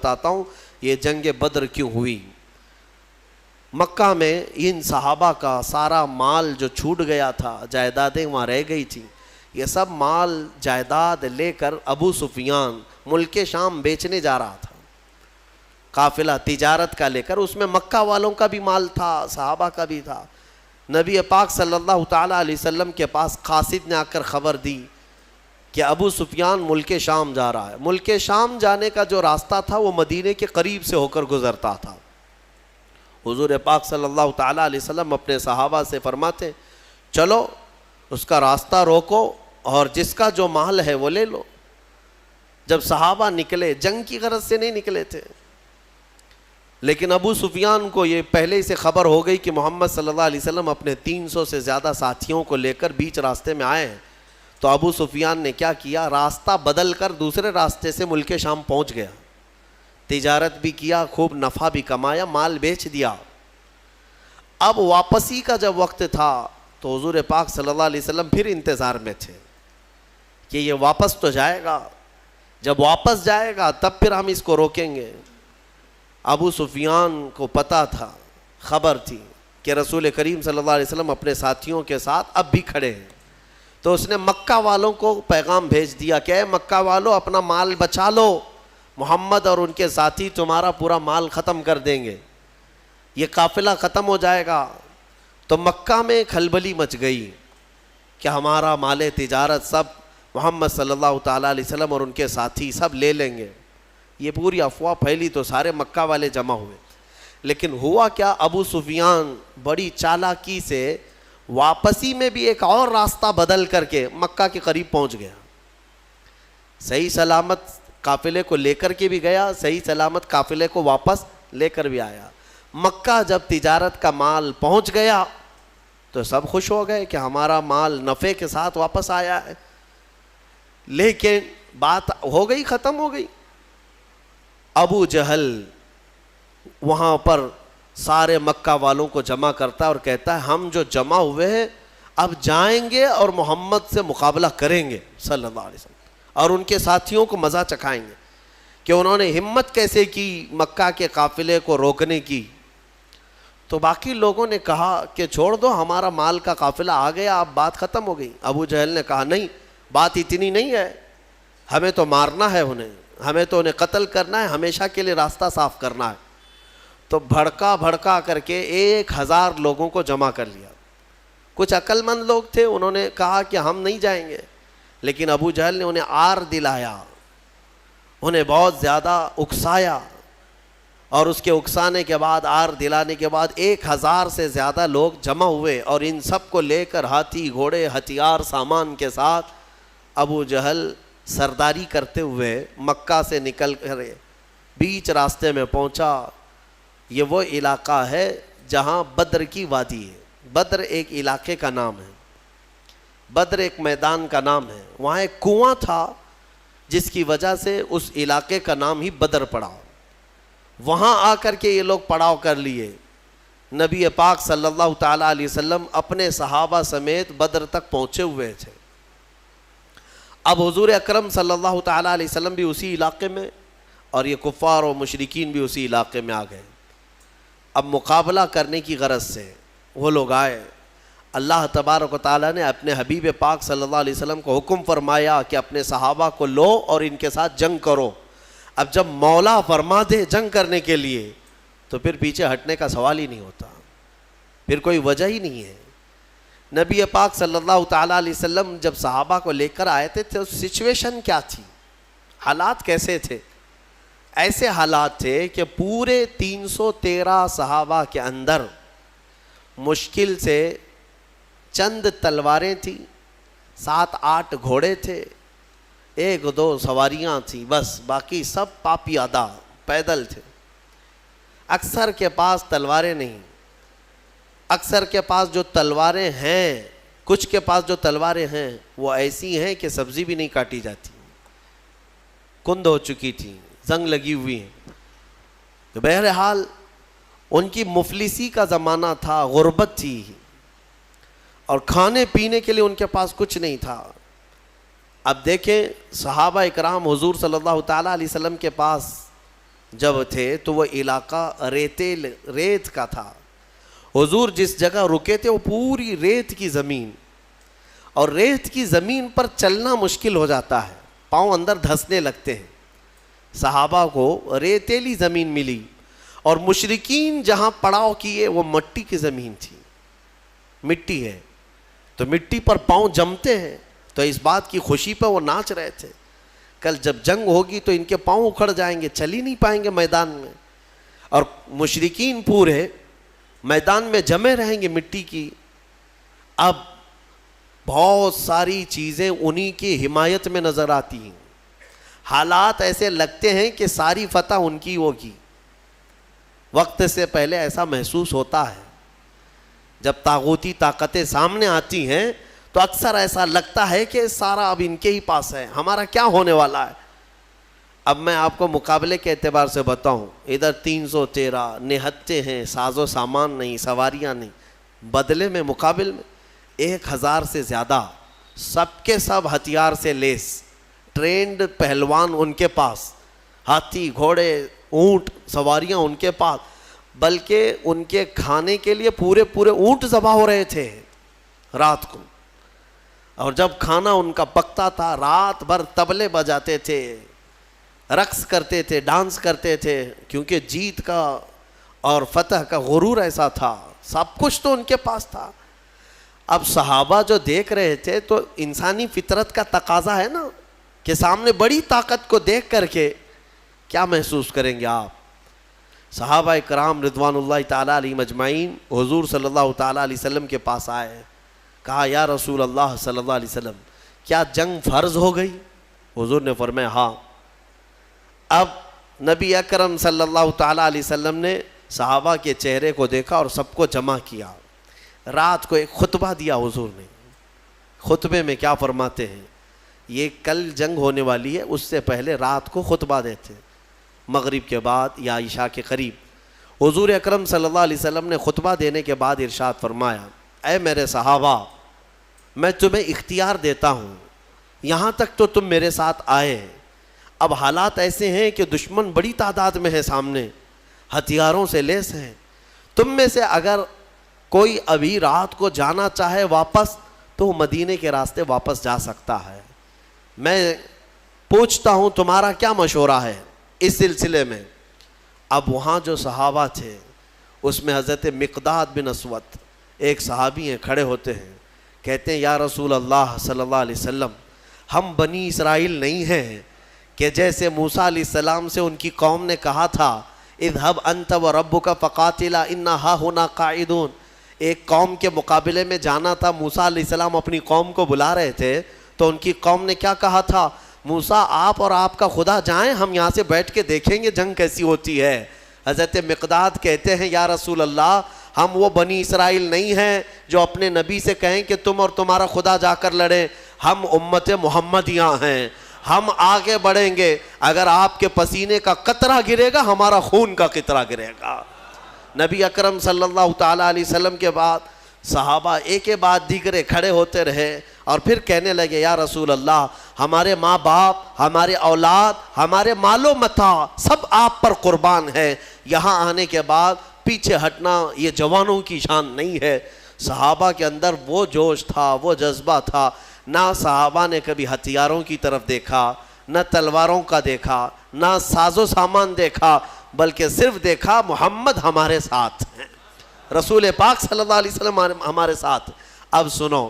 بتاتا ہوں یہ جنگ بدر کیوں ہوئی۔ مکہ میں ان صحابہ کا سارا مال جو چھوٹ گیا تھا، جائیدادیں وہاں رہ گئی تھیں، یہ سب مال جائیداد لے کر ابو سفیان ملک شام بیچنے جا رہا تھا، قافلہ تجارت کا لے کر، اس میں مکہ والوں کا بھی مال تھا، صحابہ کا بھی تھا۔ نبی پاک صلی اللہ تعالیٰ علیہ وسلم کے پاس قاصد نے آ کر خبر دی کہ ابو سفیان ملک شام جا رہا ہے۔ ملک شام جانے کا جو راستہ تھا وہ مدینے کے قریب سے ہو کر گزرتا تھا۔ حضور پاک صلی اللہ تعالیٰ علیہ وسلم اپنے صحابہ سے فرماتے چلو اس کا راستہ روکو اور جس کا جو مال ہے وہ لے لو۔ جب صحابہ نکلے، جنگ کی غرض سے نہیں نکلے تھے، لیکن ابو سفیان کو یہ پہلے سے خبر ہو گئی کہ محمد صلی اللہ علیہ وسلم اپنے 300 سے زیادہ ساتھیوں کو لے کر بیچ راستے میں آئے ہیں، تو ابو سفیان نے کیا کیا، راستہ بدل کر دوسرے راستے سے ملک شام پہنچ گیا، تجارت بھی کیا، خوب نفع بھی کمایا، مال بیچ دیا۔ اب واپسی کا جب وقت تھا تو حضور پاک صلی اللہ علیہ وسلم پھر انتظار میں تھے کہ یہ واپس تو جائے گا، جب واپس جائے گا تب پھر ہم اس کو روکیں گے۔ ابو سفیان کو پتہ تھا، خبر تھی کہ رسول کریم صلی اللہ علیہ وسلم اپنے ساتھیوں کے ساتھ اب بھی کھڑے ہیں، تو اس نے مکہ والوں کو پیغام بھیج دیا کہ اے مکہ والوں اپنا مال بچا لو، محمد اور ان کے ساتھی تمہارا پورا مال ختم کر دیں گے، یہ قافلہ ختم ہو جائے گا۔ تو مکہ میں کھلبلی مچ گئی کہ ہمارا مال تجارت سب محمد صلی اللہ تعالیٰ علیہ وسلم اور ان کے ساتھی سب لے لیں گے۔ یہ پوری افواہ پھیلی تو سارے مکہ والے جمع ہوئے، لیکن ہوا کیا، ابو سفیان بڑی چالاکی سے واپسی میں بھی ایک اور راستہ بدل کر کے مکہ کے قریب پہنچ گیا، صحیح سلامت قافلے کو لے کر کے بھی گیا، صحیح سلامت قافلے کو واپس لے کر بھی آیا۔ مکہ جب تجارت کا مال پہنچ گیا تو سب خوش ہو گئے کہ ہمارا مال نفع کے ساتھ واپس آیا ہے، لیکن بات ہو گئی، ختم ہو گئی۔ ابو جہل وہاں پر سارے مکہ والوں کو جمع کرتا ہے اور کہتا ہے ہم جو جمع ہوئے ہیں اب جائیں گے اور محمد سے مقابلہ کریں گے صلی اللہ علیہ وسلم، اور ان کے ساتھیوں کو مزہ چکھائیں گے کہ انہوں نے ہمت کیسے کی مکہ کے قافلے کو روکنے کی۔ تو باقی لوگوں نے کہا کہ چھوڑ دو، ہمارا مال کا قافلہ آ گیا، اب بات ختم ہو گئی۔ ابو جہل نے کہا نہیں، بات اتنی نہیں ہے، ہمیں تو مارنا ہے انہیں، ہمیں تو انہیں قتل کرنا ہے، ہمیشہ کے لیے راستہ صاف کرنا ہے۔ تو بھڑکا کر کے 1000 لوگوں کو جمع کر لیا۔ کچھ عقل مند لوگ تھے، انہوں نے کہا کہ ہم نہیں جائیں گے، لیکن ابو جہل نے انہیں آر دلایا، انہیں بہت زیادہ اکسایا، اور اس کے اکسانے کے بعد، آر دلانے کے بعد 1000 سے زیادہ لوگ جمع ہوئے، اور ان سب کو لے کر ہاتھی گھوڑے ہتھیار سامان کے ساتھ ابو جہل سرداری کرتے ہوئے مکہ سے نکل کر بیچ راستے میں پہنچا۔ یہ وہ علاقہ ہے جہاں بدر کی وادی ہے، بدر ایک علاقے کا نام ہے، بدر ایک میدان کا نام ہے، وہاں ایک کنواں تھا جس کی وجہ سے اس علاقے کا نام ہی بدر پڑا۔ وہاں آ کر کے یہ لوگ پڑاؤ کر لیے۔ نبی پاک صلی اللہ تعالیٰ علیہ وسلم اپنے صحابہ سمیت بدر تک پہنچے ہوئے تھے۔ اب حضور اکرم صلی اللہ تعالیٰ علیہ وسلم بھی اسی علاقے میں، اور یہ کفار و مشرکین بھی اسی علاقے میں آ گئے۔ اب مقابلہ کرنے کی غرض سے وہ لوگ آئے۔ اللہ تبارک و تعالیٰ نے اپنے حبیب پاک صلی اللہ علیہ وسلم کو حکم فرمایا کہ اپنے صحابہ کو لو اور ان کے ساتھ جنگ کرو۔ اب جب مولا فرما دے جنگ کرنے کے لیے تو پھر پیچھے ہٹنے کا سوال ہی نہیں ہوتا، پھر کوئی وجہ ہی نہیں ہے۔ نبی پاک صلی اللہ تعالیٰ علیہ وسلم جب صحابہ کو لے کر آئے تھے تو سچویشن کیا تھی، حالات کیسے تھے؟ ایسے حالات تھے کہ پورے 313 صحابہ کے اندر مشکل سے چند تلواریں تھیں، 7-8 گھوڑے تھے، 1-2 سواریاں تھیں، بس باقی سب پاپیادہ پیدل تھے۔ اکثر کے پاس تلواریں نہیں، اکثر کے پاس جو تلواریں ہیں، کچھ کے پاس جو تلواریں ہیں وہ ایسی ہیں کہ سبزی بھی نہیں کاٹی جاتی، کند ہو چکی تھی، زنگ لگی ہوئی ہیں۔ تو بہرحال ان کی مفلسی کا زمانہ تھا، غربت تھی، اور کھانے پینے کے لیے ان کے پاس کچھ نہیں تھا۔ اب دیکھیں صحابہ اکرام حضور صلی اللہ تعالیٰ علیہ وسلم کے پاس جب تھے تو وہ علاقہ ریت کا تھا. حضور جس جگہ رکے تھے وہ پوری ریت کی زمین, اور ریت کی زمین پر چلنا مشکل ہو جاتا ہے, پاؤں اندر دھسنے لگتے ہیں. صحابہ کو ریتیلی زمین ملی, اور مشرکین جہاں پڑاؤ کیے وہ مٹی کی زمین تھی, مٹی ہے تو مٹی پر پاؤں جمتے ہیں, تو اس بات کی خوشی پہ وہ ناچ رہے تھے. کل جب جنگ ہوگی تو ان کے پاؤں اکھڑ جائیں گے, چل ہی نہیں پائیں گے میدان میں, اور مشرکین پورے میدان میں جمے رہیں گے مٹی کی. اب بہت ساری چیزیں انہی کی حمایت میں نظر آتی ہیں, حالات ایسے لگتے ہیں کہ ساری فتح ان کی ہوگی. وقت سے پہلے ایسا محسوس ہوتا ہے, جب طاغوتی طاقتیں سامنے آتی ہیں تو اکثر ایسا لگتا ہے کہ سارا اب ان کے ہی پاس ہے, ہمارا کیا ہونے والا ہے. اب میں آپ کو مقابلے کے اعتبار سے بتاؤں, ادھر 313 نہتے ہیں, ساز و سامان نہیں, سواریاں نہیں, بدلے میں مقابل میں 1000 سے زیادہ سب کے سب ہتھیار سے لیس, ٹرینڈ پہلوان ان کے پاس, ہاتھی گھوڑے اونٹ سواریاں ان کے پاس, بلکہ ان کے کھانے کے لیے پورے اونٹ ذبح ہو رہے تھے رات کو. اور جب کھانا ان کا پکتا تھا رات بھر طبلے بجاتے تھے, رقص کرتے تھے, ڈانس کرتے تھے, کیونکہ جیت کا اور فتح کا غرور ایسا تھا, سب کچھ تو ان کے پاس تھا. اب صحابہ جو دیکھ رہے تھے تو انسانی فطرت کا تقاضا ہے نا کہ سامنے بڑی طاقت کو دیکھ کر کے کیا محسوس کریں گے آپ. صحابہ کرام رضوان اللہ تعالیٰ علیہم اجمعین حضور صلی اللہ تعالیٰ علیہ وسلم کے پاس آئے, کہا یا رسول اللہ صلی اللہ علیہ وسلم کیا جنگ فرض ہو گئی؟ حضور نے فرمایا ہاں. اب نبی اکرم صلی اللہ تعالیٰ علیہ وسلم نے صحابہ کے چہرے کو دیکھا اور سب کو جمع کیا. رات کو ایک خطبہ دیا حضور نے. خطبے میں کیا فرماتے ہیں, یہ کل جنگ ہونے والی ہے, اس سے پہلے رات کو خطبہ دیتے, مغرب کے بعد یا عشاء کے قریب. حضور اکرم صلی اللہ علیہ وسلم نے خطبہ دینے کے بعد ارشاد فرمایا, اے میرے صحابہ میں تمہیں اختیار دیتا ہوں, یہاں تک تو تم میرے ساتھ آئے, اب حالات ایسے ہیں کہ دشمن بڑی تعداد میں ہے سامنے, ہتھیاروں سے لیس ہیں, تم میں سے اگر کوئی ابھی رات کو جانا چاہے واپس تو مدینے کے راستے واپس جا سکتا ہے. میں پوچھتا ہوں تمہارا کیا مشورہ ہے اس سلسلے میں. اب وہاں جو صحابہ تھے اس میں حضرت مقداد بن اسود ایک صحابی ہیں, کھڑے ہوتے ہیں, کہتے ہیں یا رسول اللہ صلی اللہ علیہ وسلم ہم بنی اسرائیل نہیں ہیں کہ جیسے موسیٰ علیہ السلام سے ان کی قوم نے کہا تھا اذهب انت وربک فقاتلا انا ہاہنا قاعدون. ایک قوم کے مقابلے میں جانا تھا, موسیٰ علیہ السلام اپنی قوم کو بلا رہے تھے تو ان کی قوم نے کیا کہا تھا, موسیٰ آپ اور آپ کا خدا جائیں, ہم یہاں سے بیٹھ کے دیکھیں گے جنگ کیسی ہوتی ہے. حضرت مقداد کہتے ہیں یا رسول اللہ ہم وہ بنی اسرائیل نہیں ہیں جو اپنے نبی سے کہیں کہ تم اور تمہارا خدا جا کر لڑیں, ہم امت محمدیاں ہیں, ہم آگے بڑھیں گے, اگر آپ کے پسینے کا قطرہ گرے گا ہمارا خون کا قطرہ گرے گا. نبی اکرم صلی اللہ تعالیٰ علیہ وسلم کے بعد صحابہ ایک کے بعد دیگرے کھڑے ہوتے رہے اور پھر کہنے لگے یا رسول اللہ ہمارے ماں باپ, ہمارے اولاد, ہمارے مال و متاع سب آپ پر قربان ہے, یہاں آنے کے بعد پیچھے ہٹنا یہ جوانوں کی شان نہیں ہے. صحابہ کے اندر وہ جوش تھا, وہ جذبہ تھا, نہ صحابہ نے کبھی ہتھیاروں کی طرف دیکھا, نہ تلواروں کا دیکھا, نہ ساز و سامان دیکھا, بلکہ صرف دیکھا محمد ہمارے ساتھ ہیں, رسول پاک صلی اللہ علیہ وسلم ہمارے ساتھ. اب سنو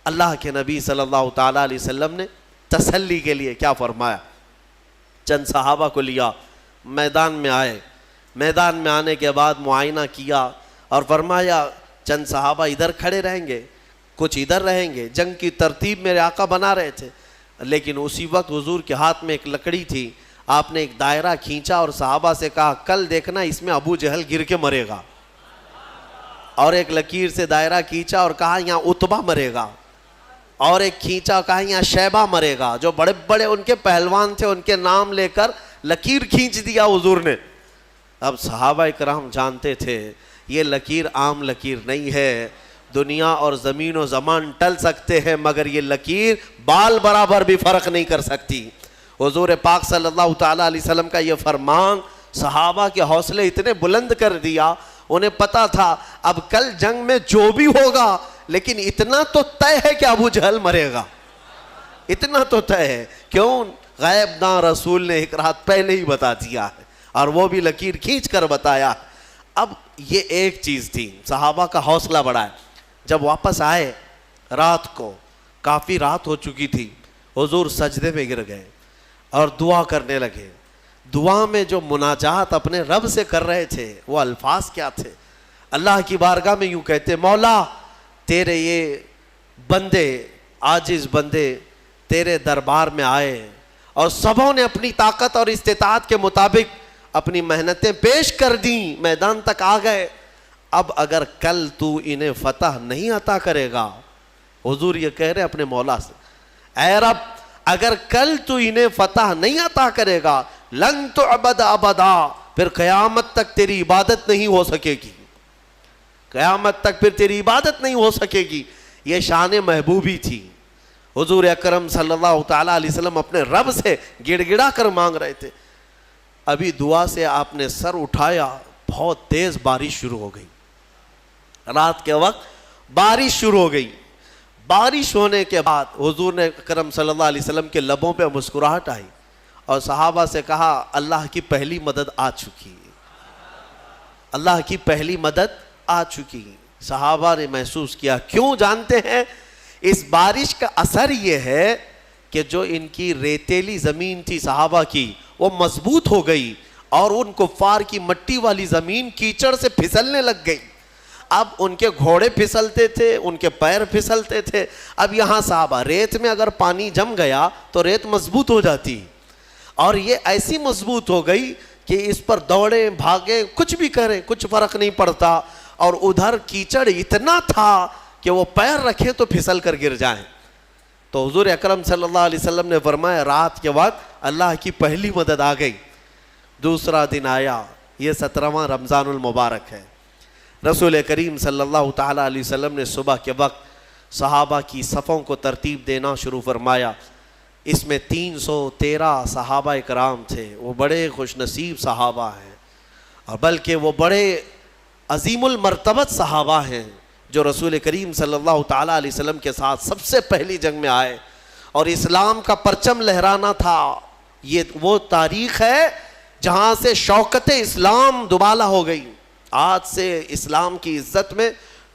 اللہ کے نبی صلی اللہ تعالیٰ علیہ وسلم نے تسلی کے لیے کیا فرمایا. چند صحابہ کو لیا, میدان میں آئے, میدان میں آنے کے بعد معائنہ کیا اور فرمایا چند صحابہ ادھر کھڑے رہیں گے, کچھ ادھر رہیں گے. جنگ کی ترتیب میرے آقا بنا رہے تھے, لیکن اسی وقت حضور کے ہاتھ میں ایک لکڑی تھی, آپ نے ایک دائرہ کھینچا اور صحابہ سے کہا کل دیکھنا اس میں ابو جہل گر کے مرے گا, اور ایک لکیر سے دائرہ کھینچا اور کہا یہاں عتبہ مرے گا, اور ایک کھینچا کہا یہاں شیبہ مرے گا, جو بڑے بڑے ان کے پہلوان تھے ان کے نام لے کر لکیر کھینچ دیا حضور نے. اب صحابہ کرام جانتے تھے یہ لکیر عام لکیر نہیں ہے, دنیا اور زمین و زمان ٹل سکتے ہیں مگر یہ لکیر بال برابر بھی فرق نہیں کر سکتی. حضور پاک صلی اللہ تعالیٰ علیہ وسلم کا یہ فرمان صحابہ کے حوصلے اتنے بلند کر دیا. انہیں پتا تھا اب کل جنگ میں جو بھی ہوگا لیکن اتنا تو طے ہے کہ ابو جہل مرے گا, اتنا تو طے ہے. کیوں؟ غیب داں رسول نے ایک رات پہلے ہی بتا دیا ہے, اور وہ بھی لکیر کھینچ کر بتایا. اب یہ ایک چیز تھی, صحابہ کا حوصلہ بڑھا ہے. جب واپس آئے رات کو, کافی رات ہو چکی تھی, حضور سجدے میں گر گئے اور دعا کرنے لگے. دعا میں جو مناجات اپنے رب سے کر رہے تھے وہ الفاظ کیا تھے؟ اللہ کی بارگاہ میں یوں کہتے, مولا تیرے یہ بندے, عاجز بندے تیرے دربار میں آئے اور سبوں نے اپنی طاقت اور استطاعت کے مطابق اپنی محنتیں پیش کر دیں, میدان تک آ گئے. اب اگر کل تو انہیں فتح نہیں عطا کرے گا, حضور یہ کہہ رہے اپنے مولا سے, اے رب اگر کل تو انہیں فتح نہیں عطا کرے گا, لن تعبد ابدا, پھر قیامت تک تیری عبادت نہیں ہو سکے گی, قیامت تک پھر تیری عبادت نہیں ہو سکے گی. یہ شان محبوبی تھی. حضور اکرم صلی اللہ تعالیٰ علیہ وسلم اپنے رب سے گڑ گڑا کر مانگ رہے تھے. ابھی دعا سے آپ نے سر اٹھایا, بہت تیز بارش شروع ہو گئی. رات کے وقت بارش شروع ہو گئی. بارش ہونے کے بعد حضور نے اکرم صلی اللہ علیہ وسلم کے لبوں پہ مسکراہٹ آئی اور صحابہ سے کہا, اللہ کی پہلی مدد آ چکی, اللہ کی پہلی مدد آ چکی. صحابہ نے محسوس کیا. کیوں جانتے ہیں؟ اس بارش کا اثر یہ ہے کہ جو ان کی ریتیلی زمین تھی صحابہ کی, وہ مضبوط ہو گئی, اور ان کفار کی مٹی والی زمین کیچڑ سے پھسلنے لگ گئی. اب ان کے گھوڑے پھسلتے تھے, ان کے پیر پھسلتے تھے. اب یہاں صحابہ, ریت میں اگر پانی جم گیا تو ریت مضبوط ہو جاتی, اور یہ ایسی مضبوط ہو گئی کہ اس پر دوڑیں بھاگیں کچھ بھی کریں کچھ فرق نہیں پڑتا. اور ادھر کیچڑ اتنا تھا کہ وہ پیر رکھے تو پھسل کر گر جائیں. تو حضور اکرم صلی اللہ علیہ وسلم نے فرمایا, رات کے وقت اللہ کی پہلی مدد آ گئی. دوسرا دن آیا, یہ 17واں رمضان المبارک ہے. رسول کریم صلی اللہ تعالیٰ علیہ وسلم نے صبح کے وقت صحابہ کی صفوں کو ترتیب دینا شروع فرمایا. اس میں 313 صحابہ اکرام تھے. وہ بڑے خوش نصیب صحابہ ہیں, اور بلکہ وہ بڑے عظیم المرتبت صحابہ ہیں جو رسول کریم صلی اللہ تعالیٰ علیہ وسلم کے ساتھ سب سے پہلی جنگ میں آئے اور اسلام کا پرچم لہرانا تھا. یہ وہ تاریخ ہے جہاں سے شوکت اسلام دوبالا ہو گئی. آج سے اسلام کی عزت میں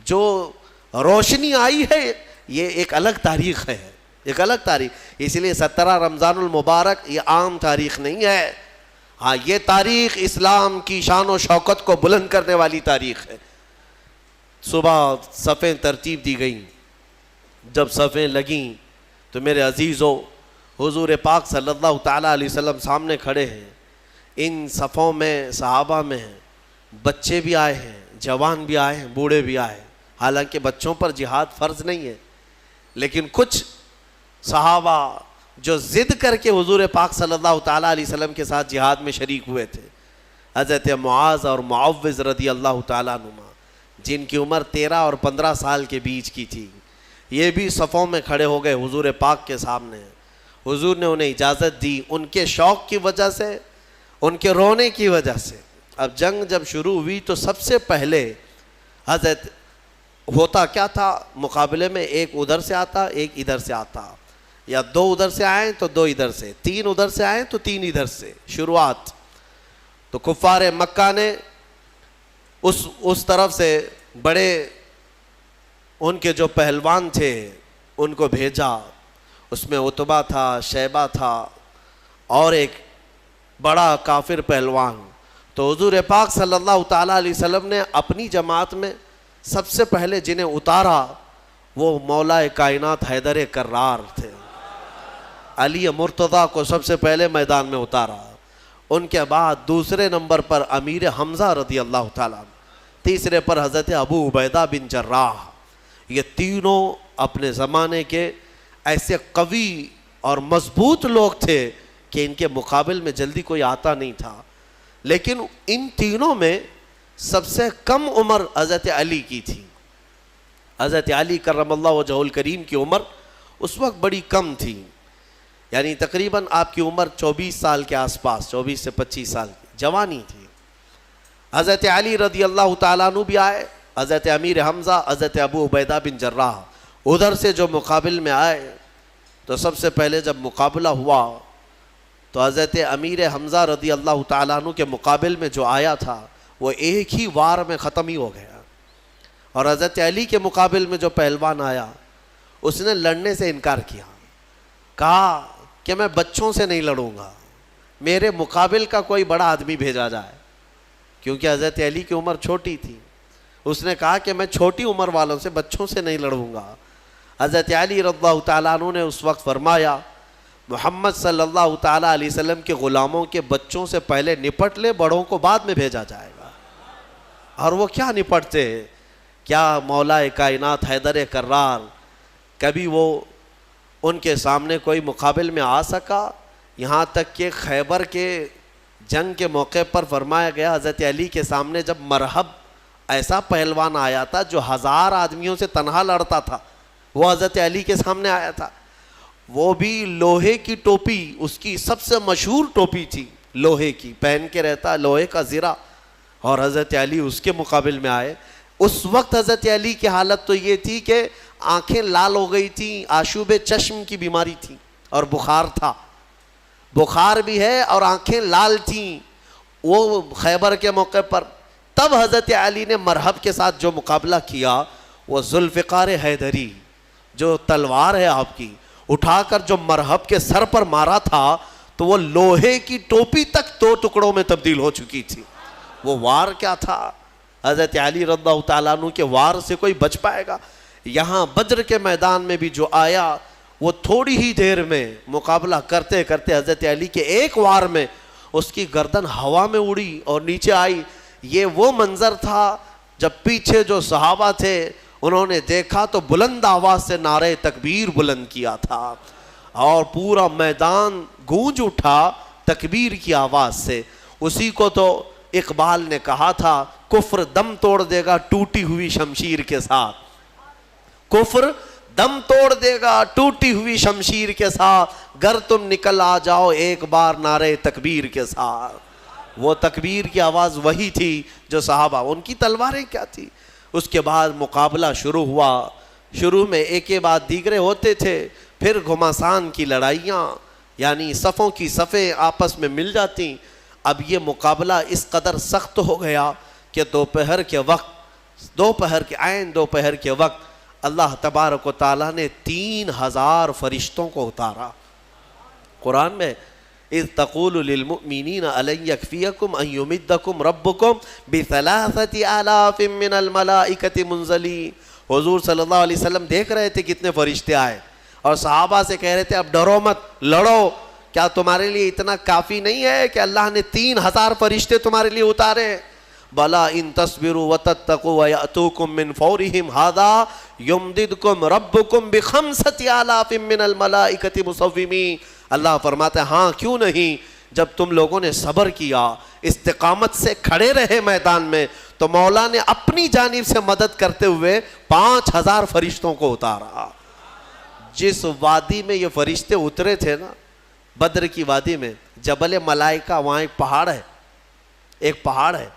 جو روشنی آئی ہے, یہ ایک الگ تاریخ ہے, ایک الگ تاریخ. اس لیے 17 رمضان المبارک یہ عام تاریخ نہیں ہے. ہاں, یہ تاریخ اسلام کی شان و شوکت کو بلند کرنے والی تاریخ ہے. صبح صفیں ترتیب دی گئیں. جب صفیں لگیں تو میرے عزیزو, حضور پاک صلی اللہ تعالیٰ علیہ وسلم سامنے کھڑے ہیں. ان صفوں میں صحابہ میں ہیں, بچے بھی آئے ہیں, جوان بھی آئے ہیں, بوڑھے بھی آئے ہیں. حالانکہ بچوں پر جہاد فرض نہیں ہے, لیکن کچھ صحابہ جو ضد کر کے حضور پاک صلی اللہ تعالیٰ علیہ وسلم کے ساتھ جہاد میں شریک ہوئے تھے. حضرت معاذ اور معوذ رضی اللہ تعالیٰ عنہما, جن کی عمر 13 اور 15 سال کے بیچ کی تھی, یہ بھی صفوں میں کھڑے ہو گئے حضور پاک کے سامنے. حضور نے انہیں اجازت دی, ان کے شوق کی وجہ سے, ان کے رونے کی وجہ سے. اب جنگ جب شروع ہوئی تو سب سے پہلے حضرت ہوتا کیا تھا, مقابلے میں ایک ادھر سے آتا, ایک ادھر سے آتا, یا 2 ادھر سے آئیں تو 2 ادھر سے, 3 ادھر سے آئیں تو 3 ادھر سے. شروعات تو کفار مکہ نے اس طرف سے بڑے ان کے جو پہلوان تھے ان کو بھیجا. اس میں عتبہ تھا, شیبہ تھا, اور ایک بڑا کافر پہلوان. تو حضور پاک صلی اللہ تعالیٰ علیہ وسلم نے اپنی جماعت میں سب سے پہلے جنہیں اتارا وہ مولا کائنات حیدر کرار تھے. علی مرتضیٰ کو سب سے پہلے میدان میں اتارا. ان کے بعد دوسرے نمبر پر امیر حمزہ رضی اللہ تعالیٰ, تیسرے پر حضرت ابو عبیدہ بن جراح. یہ تینوں اپنے زمانے کے ایسے قوی اور مضبوط لوگ تھے کہ ان کے مقابل میں جلدی کوئی آتا نہیں تھا. لیکن ان تینوں میں سب سے کم عمر حضرت علی کی تھی. حضرت علی کرم اللہ وجہ الکریم کی عمر اس وقت بڑی کم تھی, یعنی تقریباً آپ کی عمر 24 سال کے آس پاس, 24 سے 25 سال کی. جوانی تھی. حضرت علی رضی اللہ تعالیٰ عنہ بھی آئے, حضرت امیر حمزہ, حضرت ابو عبیدہ بن جراح ادھر سے جو مقابل میں آئے تو سب سے پہلے جب مقابلہ ہوا تو حضرت امیر حمزہ رضی اللہ تعالیٰ عنہ کے مقابل میں جو آیا تھا وہ ایک ہی وار میں ختم ہی ہو گیا, اور حضرت علی کے مقابل میں جو پہلوان آیا اس نے لڑنے سے انکار کیا, کہا کہ میں بچوں سے نہیں لڑوں گا, میرے مقابل کا کوئی بڑا آدمی بھیجا جائے, کیونکہ حضرت علی کی عمر چھوٹی تھی. اس نے کہا کہ میں چھوٹی عمر والوں سے, بچوں سے نہیں لڑوں گا. حضرت علی رضی اللہ تعالیٰ عنہ نے اس وقت فرمایا محمد صلی اللہ تعالیٰ علیہ وسلم کے غلاموں کے بچوں سے پہلے نپٹ لے, بڑوں کو بعد میں بھیجا جائے گا. اور وہ کیا نپٹتے, کیا مولا کائنات حیدر کرار کبھی وہ ان کے سامنے کوئی مقابل میں آ سکا؟ یہاں تک کہ خیبر کے جنگ کے موقع پر فرمایا گیا حضرت علی کے سامنے جب مرحب ایسا پہلوان آیا تھا جو 1000 آدمیوں سے تنہا لڑتا تھا, وہ حضرت علی کے سامنے آیا تھا. وہ بھی لوہے کی ٹوپی, اس کی سب سے مشہور ٹوپی تھی لوہے کی, پہن کے رہتا لوہے کا زرہ, اور حضرت علی اس کے مقابل میں آئے. اس وقت حضرت علی کی حالت تو یہ تھی کہ آنکھیں لال ہو گئی تھیں, آشوب چشم کی بیماری تھی اور بخار تھا, بخار بھی ہے اور آنکھیں لال تھیں وہ خیبر کے موقع پر. تب حضرت علی نے مرحب کے ساتھ جو مقابلہ کیا وہ ذوالفقار حیدری, جو تلوار ہے آپ کی, اٹھا کر جو مرحب کے سر پر مارا تھا تو وہ لوہے کی ٹوپی تک 2 ٹکڑوں میں تبدیل ہو چکی تھی. وہ وار کیا تھا, حضرت علی رضی اللہ تعالیٰ عنہ کے وار سے کوئی بچ پائے گا؟ یہاں بدر کے میدان میں بھی جو آیا وہ تھوڑی ہی دیر میں مقابلہ کرتے کرتے حضرت علی کے ایک وار میں اس کی گردن ہوا میں اڑی اور نیچے آئی. یہ وہ منظر تھا جب پیچھے جو صحابہ تھے انہوں نے دیکھا تو بلند آواز سے نعرہ تکبیر بلند کیا تھا اور پورا میدان گونج اٹھا تکبیر کی آواز سے. اسی کو تو اقبال نے کہا تھا کفر دم توڑ دے گا ٹوٹی ہوئی شمشیر کے ساتھ, کفر دم توڑ دے گا ٹوٹی ہوئی شمشیر کے ساتھ, گر تم نکل آ جاؤ ایک بار نعرہ تکبیر کے ساتھ. وہ تکبیر کی آواز وہی تھی جو صحابہ, ان کی تلواریں کیا تھی. اس کے بعد مقابلہ شروع ہوا. شروع میں ایک کے بعد دیگرے ہوتے تھے, پھر گھمسان کی لڑائیاں, یعنی صفوں کی صفیں آپس میں مل جاتی. اب یہ مقابلہ اس قدر سخت ہو گیا کہ دوپہر کے وقت اللہ تبارک و تعالیٰ نے 3000 فرشتوں کو اتارا. قرآن میں اذ تقول للمؤمنین الن یکفیکم ان یمدکم ربکم ب3,000 من الملائکۃ منزلین. حضور صلی اللہ علیہ وسلم دیکھ رہے تھے کتنے فرشتے آئے اور صحابہ سے کہہ رہے تھے اب ڈرو مت, لڑو, کیا تمہارے لیے اتنا کافی نہیں ہے کہ اللہ نے 3000 فرشتے تمہارے لیے اتارے؟ بلا ان تصبروا وتتقوا ويأتوكم من فورهم هذا يمددكم ربكم ب5,000 من الملائکۃ مصومین. اللہ فرماتے ہیں ہاں کیوں نہیں, جب تم لوگوں نے صبر کیا, استقامت سے کھڑے رہے میدان میں, تو مولا نے اپنی جانب سے مدد کرتے ہوئے 5000 فرشتوں کو اتارا. جس وادی میں یہ فرشتے اترے تھے نا, بدر کی وادی میں, جبل ملائکہ, وہاں ایک پہاڑ ہے,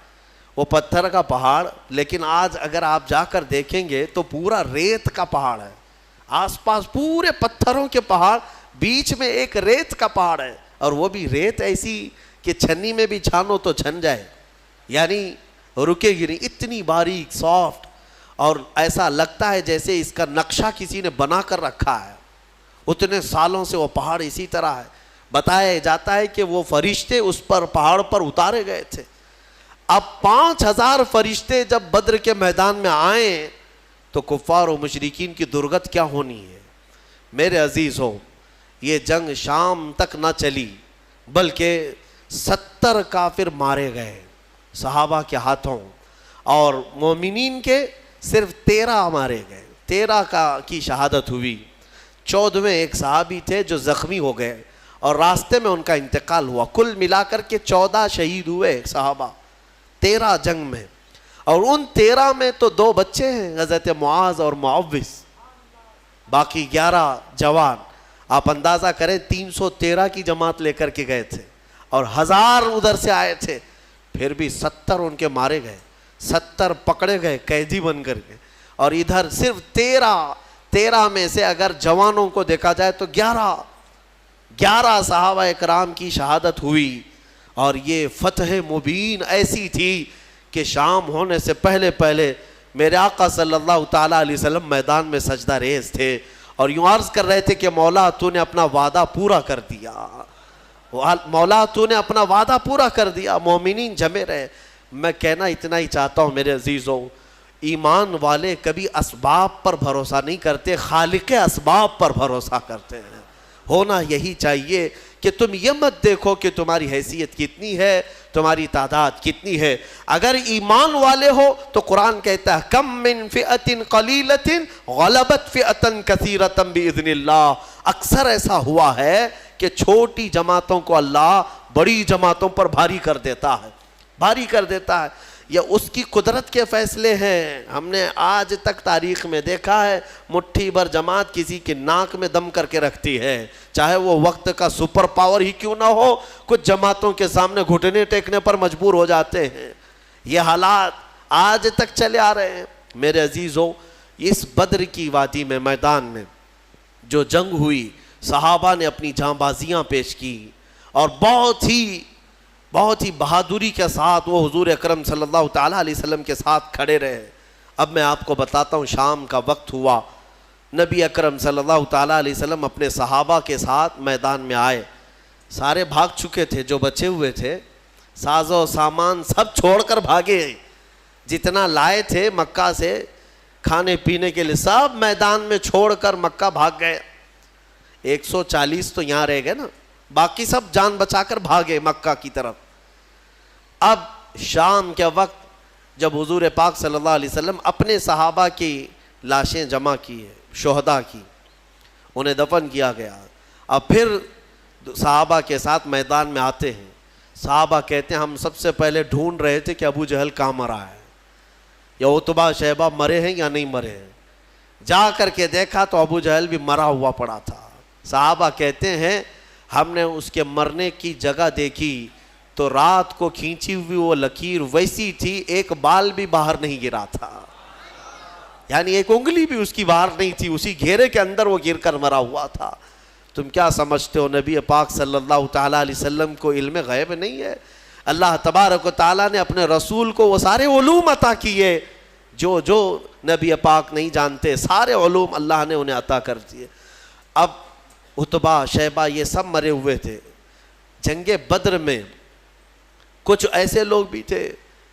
وہ پتھر کا پہاڑ, لیکن آج اگر آپ جا کر دیکھیں گے تو پورا ریت کا پہاڑ ہے, آس پاس پورے پتھروں کے پہاڑ, بیچ میں ایک ریت کا پہاڑ ہے, اور وہ بھی ریت ایسی کہ چھنی میں بھی چھانو تو چھن جائے, یعنی رکے گی نہیں, اتنی باریک سافٹ, اور ایسا لگتا ہے جیسے اس کا نقشہ کسی نے بنا کر رکھا ہے. اتنے سالوں سے وہ پہاڑ اسی طرح ہے. بتایا جاتا ہے کہ وہ فرشتے اس پر پہاڑ پر اتارے گئے تھے. اب 5000 فرشتے جب بدر کے میدان میں آئیں تو کفار و مشرکین کی درگت کیا ہونی ہے. میرے عزیزوں, یہ جنگ شام تک نہ چلی بلکہ 70 کافر مارے گئے صحابہ کے ہاتھوں, اور مومنین کے صرف 13 مارے گئے, 13 کی شہادت ہوئی. 14ویں ایک صحابی تھے جو زخمی ہو گئے اور راستے میں ان کا انتقال ہوا. کل ملا کر کے 14 شہید ہوئے صحابہ 13 جنگ میں, اور ان 13 میں تو 2 بچے ہیں, حضرت معاذ اور معوذ, باقی 11 جوان. آپ اندازہ کریں 313 کی جماعت لے کر کے گئے تھے. اور 1000 ادھر سے آئے تھے، پھر بھی 70 ان کے مارے گئے، 70 پکڑے گئے قیدی بن کر کے، اور ادھر صرف 13 میں سے اگر جوانوں کو دیکھا جائے تو 11 صحابہ اکرام کی شہادت ہوئی. اور یہ فتح مبین ایسی تھی کہ شام ہونے سے پہلے میرے آقا صلی اللہ تعالیٰ علیہ وسلم میدان میں سجدہ ریز تھے اور یوں عرض کر رہے تھے کہ مولا تو نے اپنا وعدہ پورا کر دیا، مولا تو نے اپنا وعدہ پورا کر دیا، مومنین جمے رہے. میں کہنا اتنا ہی چاہتا ہوں میرے عزیزوں، ایمان والے کبھی اسباب پر بھروسہ نہیں کرتے، خالق اسباب پر بھروسہ کرتے ہیں. ہونا یہی چاہیے کہ تم یہ مت دیکھو کہ تمہاری حیثیت کتنی ہے، تمہاری تعداد کتنی ہے. اگر ایمان والے ہو تو قرآن کہتا ہے کم من فئۃ قلیلۃ غلبت فئۃ کثیرۃ باذن اللہ. اکثر ایسا ہوا ہے کہ چھوٹی جماعتوں کو اللہ بڑی جماعتوں پر بھاری کر دیتا ہے. یہ اس کی قدرت کے فیصلے ہیں. ہم نے آج تک تاریخ میں دیکھا ہے مٹھی بھر جماعت کسی کی ناک میں دم کر کے رکھتی ہے، چاہے وہ وقت کا سپر پاور ہی کیوں نہ ہو. کچھ جماعتوں کے سامنے گھٹنے ٹیکنے پر مجبور ہو جاتے ہیں. یہ حالات آج تک چلے آ رہے ہیں. میرے عزیزوں، اس بدر کی وادی میں میدان میں جو جنگ ہوئی، صحابہ نے اپنی جاں بازیاں پیش کی اور بہت ہی بہادری کے ساتھ وہ حضور اکرم صلی اللہ تعالیٰ علیہ وسلم کے ساتھ کھڑے رہے. اب میں آپ کو بتاتا ہوں، شام کا وقت ہوا، نبی اکرم صلی اللہ تعالیٰ علیہ وسلم اپنے صحابہ کے ساتھ میدان میں آئے. سارے بھاگ چکے تھے، جو بچے ہوئے تھے ساز و سامان سب چھوڑ کر بھاگے. جتنا لائے تھے مکہ سے کھانے پینے کے لیے سب میدان میں چھوڑ کر مکہ بھاگ گئے. 140 تو یہاں رہ گئے نا، باقی سب جان بچا کر بھاگے مکہ کی طرف. اب شام کے وقت جب حضور پاک صلی اللہ علیہ وسلم اپنے صحابہ کی لاشیں جمع کی ہے، شہداء کی، انہیں دفن کیا گیا. اب پھر صحابہ کے ساتھ میدان میں آتے ہیں. صحابہ کہتے ہیں ہم سب سے پہلے ڈھونڈ رہے تھے کہ ابو جہل کہاں مرا ہے، یا عتبہ شیبہ مرے ہیں یا نہیں مرے ہیں. جا کر کے دیکھا تو ابو جہل بھی مرا ہوا پڑا تھا. صحابہ کہتے ہیں ہم نے اس کے مرنے کی جگہ دیکھی تو رات کو کھینچی ہوئی وہ لکیر ویسی تھی، ایک بال بھی باہر نہیں گرا تھا، یعنی ایک انگلی بھی اس کی باہر نہیں تھی، اسی گھیرے کے اندر وہ گر کر مرا ہوا تھا. تم کیا سمجھتے ہو نبی پاک صلی اللہ تعالیٰ علیہ وسلم کو علم غیب نہیں ہے؟ اللہ تبارک و تعالیٰ نے اپنے رسول کو وہ سارے علوم عطا کیے جو نبی پاک نہیں جانتے، سارے علوم اللہ نے انہیں عطا کر دیے. اب عتبہ شیبہ یہ سب مرے ہوئے تھے. جنگ بدر میں کچھ ایسے لوگ بھی تھے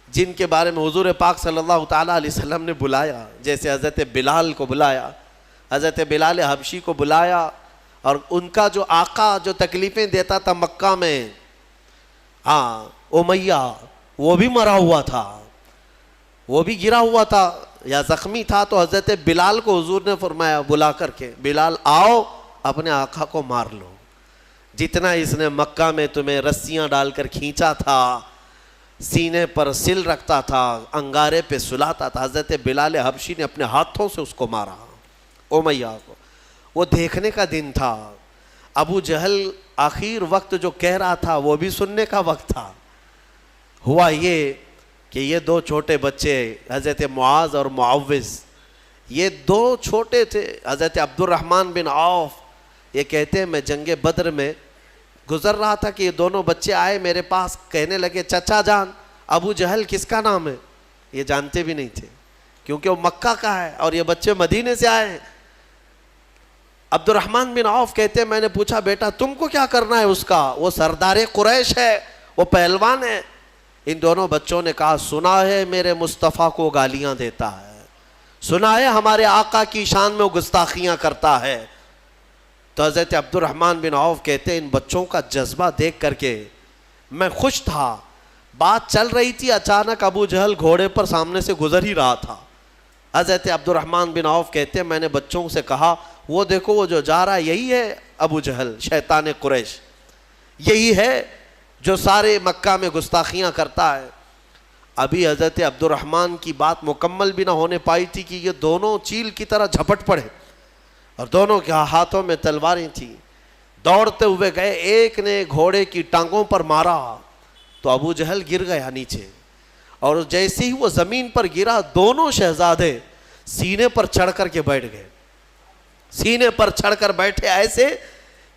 جن کے بارے میں حضور پاک صلی اللہ تعالیٰ علیہ وسلم نے بلایا، جیسے حضرت بلال کو بلایا، حضرت بلال حبشی کو بلایا. اور ان کا جو آقا جو تکلیفیں دیتا تھا مکہ میں، امیہ، وہ بھی مرا ہوا تھا، وہ بھی گرا ہوا تھا یا زخمی تھا. تو حضرت بلال کو حضور نے فرمایا بلا کر کے، بلال آؤ اپنے آقا کو مار لو. جتنا اس نے مکہ میں تمہیں رسیاں ڈال کر کھینچا تھا، سینے پر سل رکھتا تھا، انگارے پہ سلاتا تھا، حضرت بلال حبشی نے اپنے ہاتھوں سے اس کو مارا، امیہ کو. وہ دیکھنے کا دن تھا. ابو جہل آخر وقت جو کہہ رہا تھا وہ بھی سننے کا وقت تھا. ہوا یہ کہ یہ دو چھوٹے بچے حضرت معاذ اور معوذ، یہ دو چھوٹے تھے. حضرت عبد الرحمن بن عوف یہ کہتے ہیں میں جنگ بدر میں گزر رہا تھا کہ یہ دونوں بچے آئے میرے پاس، کہنے لگے چچا جان ابو جہل کس کا نام ہے؟ یہ جانتے بھی نہیں تھے کیونکہ وہ مکہ کا ہے اور یہ بچے مدینے سے آئے ہیں. عبد الرحمن بن عوف کہتے ہیں میں نے پوچھا بیٹا تم کو کیا کرنا ہے اس کا؟ وہ سردار قریش ہے، وہ پہلوان ہے. ان دونوں بچوں نے کہا سنا ہے میرے مصطفیٰ کو گالیاں دیتا ہے، سنا ہے ہمارے آقا کی شان میں وہ گستاخیاں کرتا ہے. تو حضرت عبد الرحمن بن عوف کہتے ہیں ان بچوں کا جذبہ دیکھ کر کے میں خوش تھا. بات چل رہی تھی، اچانک ابو جہل گھوڑے پر سامنے سے گزر ہی رہا تھا. حضرت عبد الرحمن بن عوف کہتے ہیں میں نے بچوں سے کہا وہ دیکھو وہ جو جا رہا ہے یہی ہے ابو جہل شیطان قریش، یہی ہے جو سارے مکہ میں گستاخیاں کرتا ہے. ابھی حضرت عبد الرحمن کی بات مکمل بھی نہ ہونے پائی تھی کہ یہ دونوں چیل کی طرح جھپٹ پڑے اور دونوں کے ہاتھوں میں تلواریں تھیں. دوڑتے ہوئے گئے, ایک نے گھوڑے کی ٹانگوں پر مارا تو ابو جہل گر گیا نیچے, اور جیسے ہی وہ زمین پر گرا دونوں شہزادے سینے پر چڑھ کر کے بیٹھ گئے. سینے پر چڑھ کر بیٹھے ایسے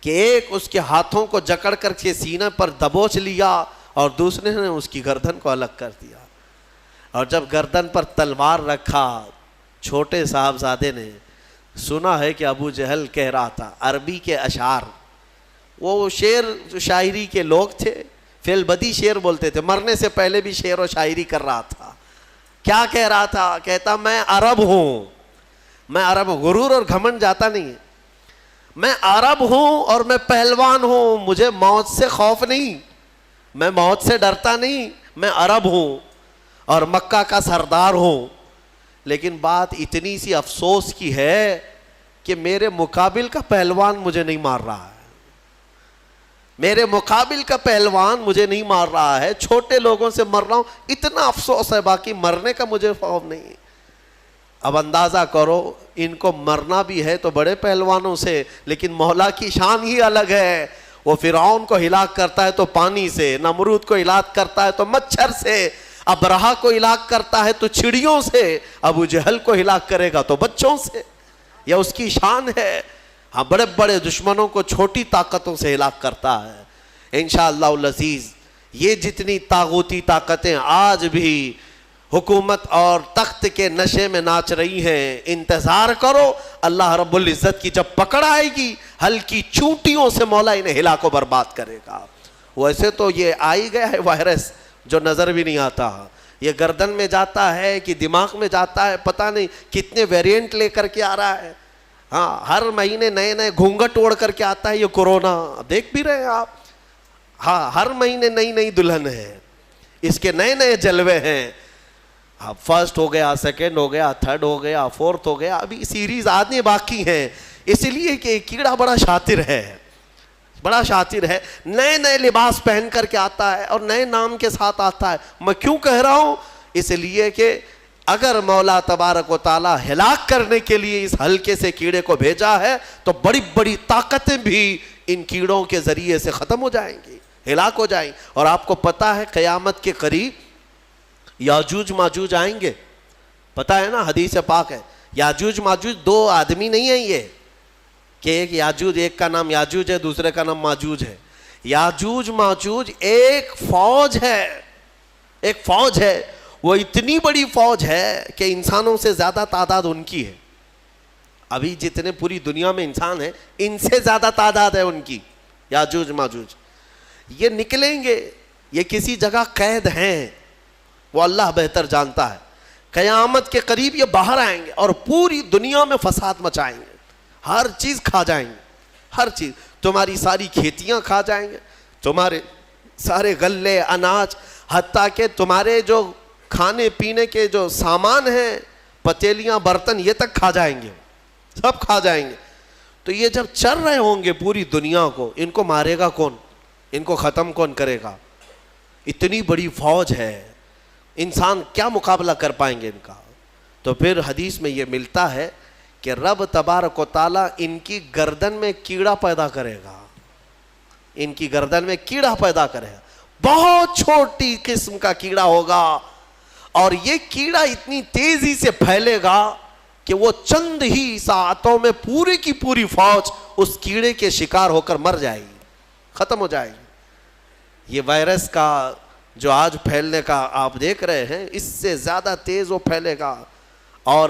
کہ ایک اس کے ہاتھوں کو جکڑ کر کے سینے پر دبوچ لیا اور دوسرے نے اس کی گردن کو الگ کر دیا. اور جب گردن پر تلوار رکھا, چھوٹے صاحبزادے نے سنا ہے کہ ابو جہل کہہ رہا تھا عربی کے اشعار, وہ شعر شاعری کے لوگ تھے, فی البدی شعر بولتے تھے, مرنے سے پہلے بھی شعر و شاعری کر رہا تھا. کیا کہہ رہا تھا؟ کہتا میں عرب ہوں, میں عرب ہوں. غرور اور گھمنڈ جاتا نہیں ہے. میں عرب ہوں اور میں پہلوان ہوں, مجھے موت سے خوف نہیں, میں موت سے ڈرتا نہیں, میں عرب ہوں اور مکہ کا سردار ہوں. لیکن بات اتنی سی افسوس کی ہے کہ میرے مقابل کا پہلوان مجھے نہیں مار رہا ہے, میرے مقابل کا پہلوان مجھے نہیں مار رہا ہے, چھوٹے لوگوں سے مر رہا ہوں, اتنا افسوس ہے, باقی مرنے کا مجھے خوف نہیں. اب اندازہ کرو, ان کو مرنا بھی ہے تو بڑے پہلوانوں سے, لیکن مولا کی شان ہی الگ ہے. وہ فرعون کو ہلاک کرتا ہے تو پانی سے, نمرود کو ہلاک کرتا ہے تو مچھر سے, ابرہا کو ہلاک کرتا ہے تو چڑیوں سے, ابو جہل کو ہلاک کرے گا تو بچوں سے. یہ اس کی شان ہے. ہاں, بڑے بڑے دشمنوں کو چھوٹی طاقتوں سے ہلاک کرتا ہے. انشاءاللہ العزیز یہ جتنی طاغوتی طاقتیں آج بھی حکومت اور تخت کے نشے میں ناچ رہی ہیں, انتظار کرو اللہ رب العزت کی جب پکڑ آئے گی, ہلکی چونٹیوں سے مولا انہیں ہلاک و برباد کرے گا. ویسے تو یہ آئی گیا ہے وائرس جو نظر بھی نہیں آتا, یہ گردن میں جاتا ہے کہ دماغ میں جاتا ہے, پتہ نہیں کتنے ویریئنٹ لے کر کے آ رہا ہے. ہاں, ہر مہینے نئے نئے گھونگھٹ اوڑھ کر کے آتا ہے یہ کورونا, دیکھ بھی رہے ہیں آپ. ہاں, ہر مہینے نئی نئی دلہن ہے, اس کے نئے نئے جلوے ہیں. ہاں, فرسٹ ہو گیا, سیکنڈ ہو گیا, تھرڈ ہو گیا, فورتھ ہو گیا, ابھی سیریز آنے باقی ہیں. اس لیے کہ کیڑا بڑا شاطر ہے, بڑا شاطر ہے, نئے نئے لباس پہن کر کے آتا ہے اور نئے نام کے ساتھ آتا ہے. میں کیوں کہہ رہا ہوں؟ اس لیے کہ اگر مولا تبارک و تعالیٰ ہلاک کرنے کے لیے اس ہلکے سے کیڑے کو بھیجا ہے تو بڑی بڑی طاقتیں بھی ان کیڑوں کے ذریعے سے ختم ہو جائیں گی, ہلاک ہو جائیں. اور آپ کو پتا ہے قیامت کے قریب یاجوج ماجوج آئیں گے, پتہ ہے نا, حدیث پاک ہے. یاجوج ماجوج دو آدمی نہیں ہیں یہ کہ ایک یاجوج, ایک کا نام یاجوج ہے, دوسرے کا نام ماجوج ہے. یاجوج ماجوج ایک فوج ہے, ایک فوج ہے. وہ اتنی بڑی فوج ہے کہ انسانوں سے زیادہ تعداد ان کی ہے. ابھی جتنے پوری دنیا میں انسان ہیں ان سے زیادہ تعداد ہے ان کی. یاجوج ماجوج یہ نکلیں گے, یہ کسی جگہ قید ہیں, وہ اللہ بہتر جانتا ہے. قیامت کے قریب یہ باہر آئیں گے اور پوری دنیا میں فساد مچائیں گے, ہر چیز کھا جائیں گے, ہر چیز. تمہاری ساری کھیتیاں کھا جائیں گے, تمہارے سارے غلے اناج, حتیٰ کہ تمہارے جو کھانے پینے کے جو سامان ہیں, پتیلیاں برتن, یہ تک کھا جائیں گے, سب کھا جائیں گے. تو یہ جب چل رہے ہوں گے پوری دنیا کو, ان کو مارے گا کون, ان کو ختم کون کرے گا؟ اتنی بڑی فوج ہے, انسان کیا مقابلہ کر پائیں گے ان کا؟ تو پھر حدیث میں یہ ملتا ہے کہ رب تبارک و تعالیٰ ان کی گردن میں کیڑا پیدا کرے گا, ان کی گردن میں کیڑا پیدا کرے گا, بہت چھوٹی قسم کا کیڑا ہوگا, اور یہ کیڑا اتنی تیزی سے پھیلے گا کہ وہ چند ہی ساعتوں میں پوری کی پوری فوج اس کیڑے کے شکار ہو کر مر جائے گی, ختم ہو جائے گی. یہ وائرس کا جو آج پھیلنے کا آپ دیکھ رہے ہیں, اس سے زیادہ تیز وہ پھیلے گا. اور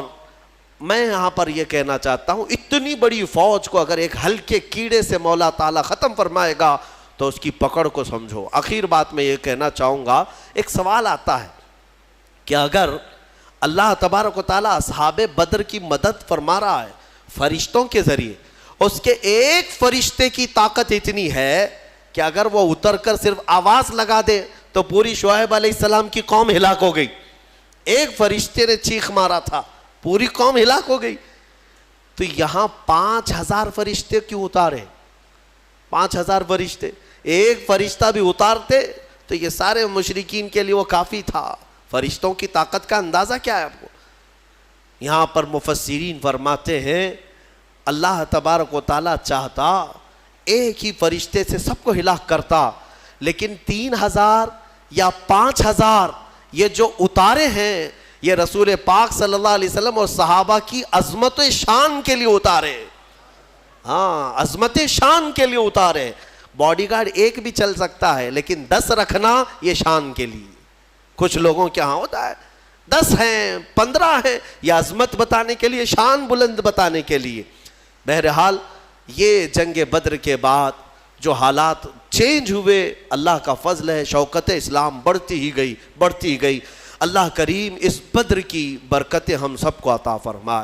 میں یہاں پر یہ کہنا چاہتا ہوں, اتنی بڑی فوج کو اگر ایک ہلکے کیڑے سے مولا تعالیٰ ختم فرمائے گا تو اس کی پکڑ کو سمجھو. آخر بات میں یہ کہنا چاہوں گا, ایک سوال آتا ہے کہ اگر اللہ تبارک و تعالیٰ اصحاب بدر کی مدد فرما رہا ہے فرشتوں کے ذریعے, اس کے ایک فرشتے کی طاقت اتنی ہے کہ اگر وہ اتر کر صرف آواز لگا دے تو پوری شعیب علیہ السلام کی قوم ہلاک ہو گئی. ایک فرشتے نے چیخ مارا تھا, پوری قوم ہلاک ہو گئی. تو یہاں 5000 فرشتے کیوں اتارے؟ 5000 فرشتے, ایک فرشتہ بھی اتارتے تو یہ سارے مشرکین کے لیے وہ کافی تھا. فرشتوں کی طاقت کا اندازہ کیا ہے آپ کو؟ یہاں پر مفسرین فرماتے ہیں اللہ تبارک و تعالیٰ چاہتا ایک ہی فرشتے سے سب کو ہلاک کرتا، لیکن 3000 یا 5000 یہ جو اتارے ہیں یہ رسول پاک صلی اللہ علیہ وسلم اور صحابہ کی عظمت و شان کے لیے اتارے. ہاں، عظمت شان کے لیے اتارے. باڈی گارڈ ایک بھی چل سکتا ہے لیکن 10 رکھنا یہ شان کے لیے. کچھ لوگوں کے ہاں ہوتا ہے 10 ہیں 15 ہیں، یہ عظمت بتانے کے لیے، شان بلند بتانے کے لیے. بہرحال یہ جنگ بدر کے بعد جو حالات چینج ہوئے، اللہ کا فضل ہے، شوکت اسلام بڑھتی ہی گئی. اللہ کریم اس بدر کی برکتیں ہم سب کو عطا فرمائے.